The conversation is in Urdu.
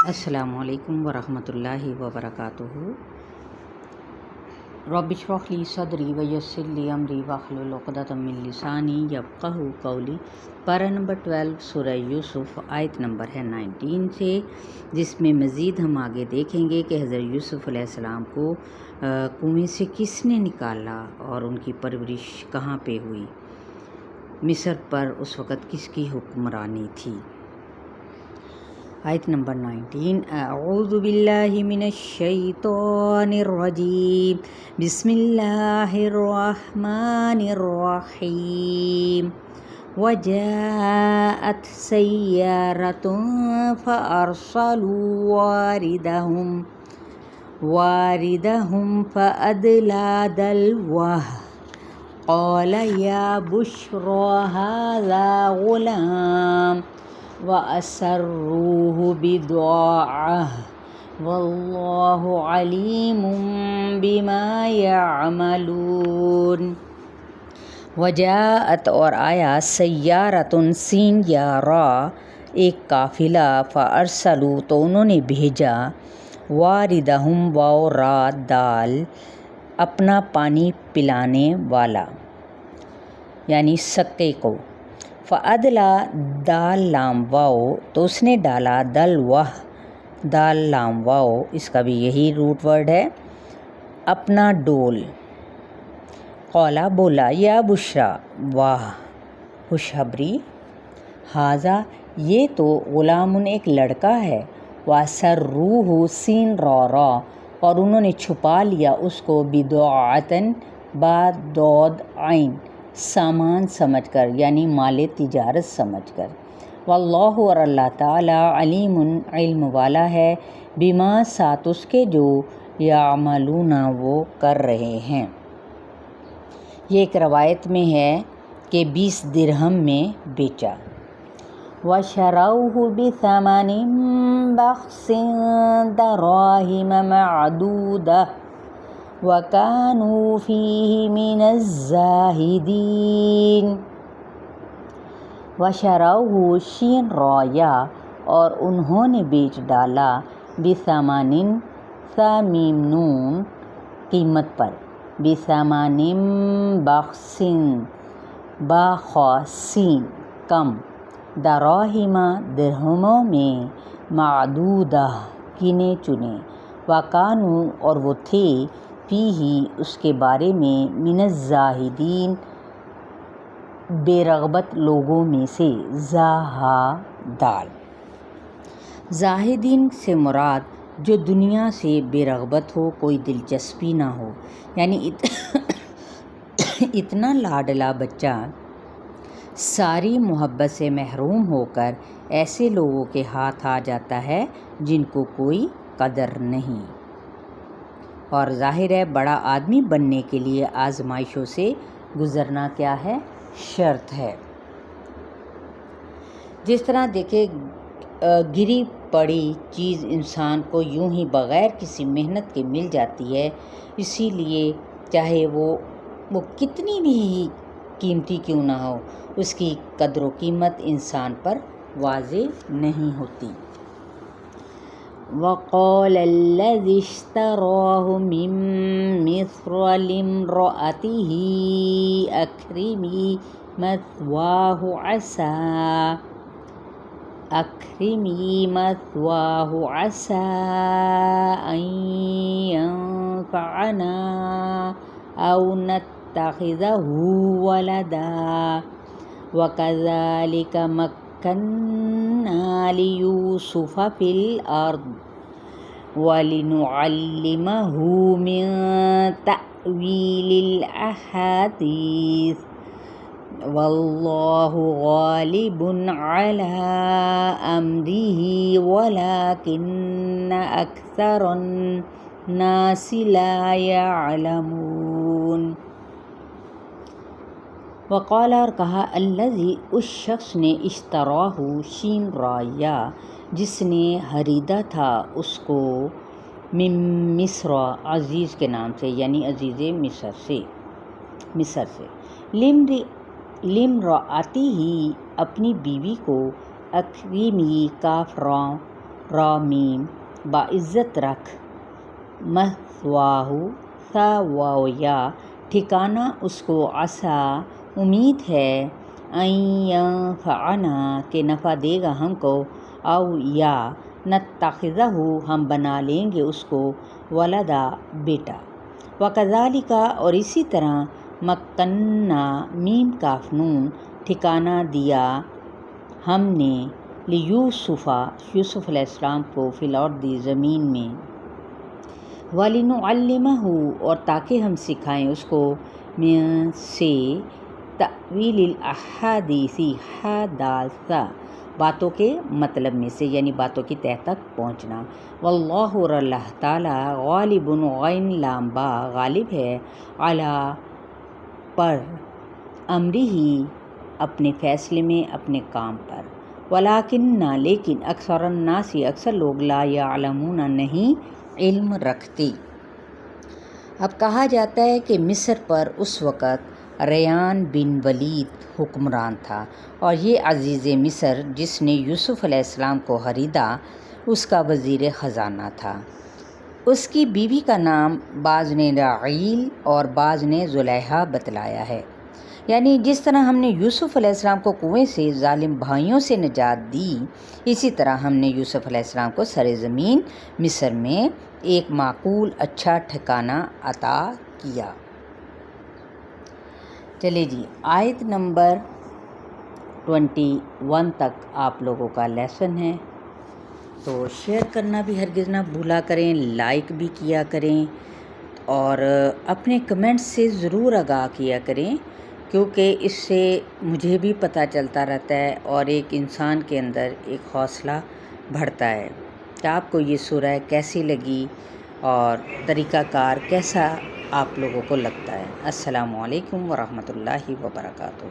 السلام علیکم ورحمۃ اللہ وبرکاتہ۔ رب اشرح لی صدری ویسر لی امری واحلل عقدۃ من لسانی یفقہوا قولی۔ پارہ نمبر 12 سورہ یوسف، آیت نمبر ہے 19 سے، جس میں مزید ہم آگے دیکھیں گے کہ حضرت یوسف علیہ السلام کو کنویں سے کس نے نکالا اور ان کی پرورش کہاں پہ ہوئی، مصر پر اس وقت کس کی حکمرانی تھی۔ آیت نمبر 19، اعوذ باللہ من الشیطان الرجیم، بسم اللہ الرحمن الرحیم۔ وجاءت سیارۃ فارسلوا واردہم فادلی دلوہ قال یا بشری ھذا غلام وَأَسَرُّوهُ بِضَاعَةً وَاللَّهُ عَلِيمٌ بِمَا يَعْمَلُونَ۔ وجاءت اور آیا، سیارۃ سین یا را ایک قافلہ، فارسلوا تو انہوں نے بھیجا، واردہم واو را دال اپنا پانی پلانے والا یعنی سقے کو، فادلا دال لام واو تو اس نے ڈالا، دلوہ دال لام واو اس کا بھی یہی روٹ ورڈ ہے، اپنا ڈول، قولا بولا، یا بشرا واہ خوشخبری، ھذا یہ تو، غلام ایک لڑکا ہے، وَأَسَرُّوهُ سین را اور انہوں نے چھپا لیا اس کو، بِضَاعَةً با دود عین سامان سمجھ کر یعنی مال تجارت سمجھ کر، واللہ اور اللہ تعالی علیم علم والا ہے، بما ساتھ اس کے جو یعملون وہ کر رہے ہیں۔ یہ ایک روایت میں ہے کہ 20 درہم میں بیچا۔ وَشَرَوْهُ بِثَمَنٍ بَخْسٍ دَرَاهِمَ مَعْدُودَةٍ وَكَانُوا فِيهِ مِنَ الزَّاهِدِينَ۔ وَشَرَوْهُ شین را یا اور انہوں نے بیچ ڈالا، بِثَمَنٍ ثَمِیم نون قیمت پر، بِثَمَنٍ بَخْسٍ با خا سین کم، دراہم درہموں میں، معدودہ گنے چنے، وَكَانُوا اور وہ تھے، فیہ اس کے بارے میں، من الزاہدین بے رغبت لوگوں میں سے، زاہدال زاہدین سے مراد جو دنیا سے بے رغبت ہو، کوئی دلچسپی نہ ہو، یعنی اتنا لاڈلا بچہ ساری محبت سے محروم ہو کر ایسے لوگوں کے ہاتھ آ جاتا ہے جن کو کوئی قدر نہیں۔ اور ظاہر ہے بڑا آدمی بننے کے لیے آزمائشوں سے گزرنا کیا ہے، شرط ہے۔ جس طرح دیکھیں گری پڑی چیز انسان کو یوں ہی بغیر کسی محنت کے مل جاتی ہے، اسی لیے چاہے وہ کتنی بھی قیمتی کیوں نہ ہو، اس کی قدر و قیمت انسان پر واضح نہیں ہوتی۔ وَقَالَ الَّذِي اشْتَرَاهُ مِن مِّصْرَ لِامْرَأَتِهِ أَكْرِمِي مَثْوَاهُ عَسَىٰ أَن يَنفَعَنَا أَوْ نَتَّخِذَهُ وَلَدًا وَكَذَلِكَ مَكَّنَّا لِيُوسُفَ فِي الْأَرْضِ وَلِنُعَلِّمَهُ مِن تَأْوِيلِ الْأَحَادِيثِ وَاللَّهُ غَالِبٌ عَلَىٰ أَمْرِهِ وَلَٰكِنَّ أَكْثَرَ النَّاسِ لَا يَعْلَمُونَ۔ وقال اور کہا، الذی اس شخص نے، اشتراہ شین را یا جس نے خریدا تھا اس کو، من مصر عزیز کے نام سے یعنی عزیز مصر سے، لامرأتہ اپنی بیوی کو، اکریمی کاف را را میم باعزت رکھ، مثواہو سا واو یا ٹھکانہ اس کو، عسا امید ہے، این ینفعنا کہ نفع دے گا ہم کو، او یا نتخذہ ہم بنا لیں گے اس کو، ولدا بیٹا، وکذالک اور اسی طرح، مکننا میم کاف نون ٹھکانہ دیا ہم نے، لیوسف یوسف علیہ السلام کو، فی الارض زمین میں، وَلِنُعَلِّمَهُ اور تاکہ ہم سکھائیں اس کو، من سے تأویل الاحادیث حداث باتوں کے مطلب میں سے، یعنی باتوں کی تہ تک پہنچنا، واللہ اور اللہ تعالیٰ، غالب غین لام با غالب ہے، علی پر، امرہ اپنے فیصلے میں، اپنے کام پر، ولیکن لیکن اکثر الناس اکثر لوگ، لا یعلمون نہیں علم رکھتے۔ اب کہا جاتا ہے کہ مصر پر اس وقت ریان بن ولید حکمران تھا، اور یہ عزیز مصر جس نے یوسف علیہ السلام کو خریدا اس کا وزیر خزانہ تھا۔ اس کی بیوی کا نام بعض نے رعیل اور بعض نے زلیخا بتلایا ہے، یعنی جس طرح ہم نے یوسف علیہ السلام کو کنویں سے ظالم بھائیوں سے نجات دی، اسی طرح ہم نے یوسف علیہ السلام کو سرزمین مصر میں ایک معقول اچھا ٹھکانہ عطا کیا۔ چلے جی، آیت نمبر 21 تک آپ لوگوں کا لیسن ہے، تو شیئر کرنا بھی ہرگز نہ بھولا کریں، لائک بھی کیا کریں، اور اپنے کمنٹس سے ضرور آگاہ کیا کریں، کیونکہ اس سے مجھے بھی پتہ چلتا رہتا ہے اور ایک انسان کے اندر ایک حوصلہ بڑھتا ہے کہ آپ کو یہ سورہ کیسی لگی اور طریقہ کار کیسا آپ لوگوں کو لگتا ہے۔ السلام علیکم ورحمۃ اللہ وبرکاتہ۔